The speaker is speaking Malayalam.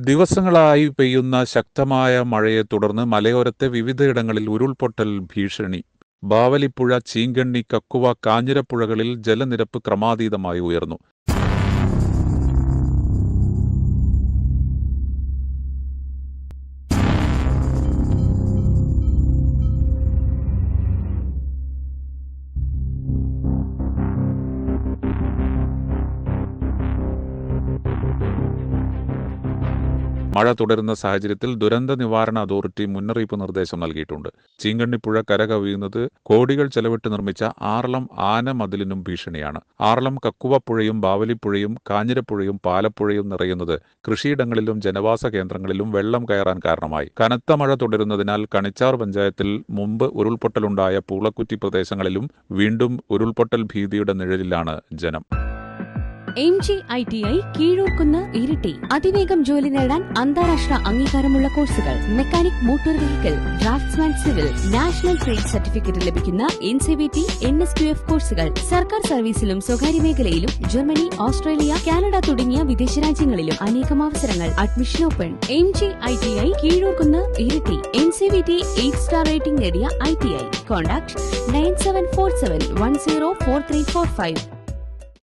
ദിവസങ്ങളായി പെയ്യുന്ന ശക്തമായ മഴയെ തുടർന്ന് മലയോരത്തെ വിവിധയിടങ്ങളിൽ ഉരുൾപൊട്ടൽ ഭീഷണി. ബാവലിപ്പുഴ, ചീങ്കണ്ണി, കക്കുവ, കാഞ്ഞിരപ്പുഴകളിൽ ജലനിരപ്പ് ക്രമാതീതമായി ഉയർന്നു. മഴ തുടരുന്ന സാഹചര്യത്തിൽ ദുരന്ത നിവാരണ അതോറിറ്റി മുന്നറിയിപ്പ് നിർദ്ദേശം നൽകിയിട്ടുണ്ട്. ചീങ്കണ്ണിപ്പുഴ കരകവിയുന്നത് കോടികൾ ചെലവിട്ട് നിർമ്മിച്ച ആറളം ആന മതിലിനും ഭീഷണിയാണ്. ആറളം കക്കുവ പുഴയും ബാവലിപ്പുഴയും കാഞ്ഞിരപ്പുഴയും പാലപ്പുഴയും നിറയുന്നത് കൃഷിയിടങ്ങളിലും ജനവാസ കേന്ദ്രങ്ങളിലും വെള്ളം കയറാൻ കാരണമായി. കനത്ത മഴ തുടരുന്നതിനാൽ കണിച്ചാർ പഞ്ചായത്തിൽ മുമ്പ് ഉരുൾപൊട്ടലുണ്ടായ പൂളക്കുറ്റി പ്രദേശങ്ങളിലും വീണ്ടും ഉരുൾപൊട്ടൽ ഭീതിയുടെ നിഴലിലാണ് ജനം. MGITI കീഴൂർക്കുന്ന് ഇരിട്ടി. അതിവേഗം ജോലി നേടാൻ അന്താരാഷ്ട്ര അംഗീകാരമുള്ള കോഴ്സുകൾ: mechanic, motor vehicle, draftsman civil, national trade certificate ലഭിക്കുന്ന NCVT, NSQF കോഴ്സുകൾ. സർക്കാർ സർവീസിലും സ്വകാര്യ മേഖലയിലും ജർമ്മനി, ഓസ്ട്രേലിയ, കാനഡ തുടങ്ങിയ വിദേശ രാജ്യങ്ങളിലും അനേകം അവസരങ്ങൾ. Admission open. MGITI Keezhurkunnu Iritty. NCVT 8 star rating നേടിയ ITI. കോൺടാക്ട് 9747104345.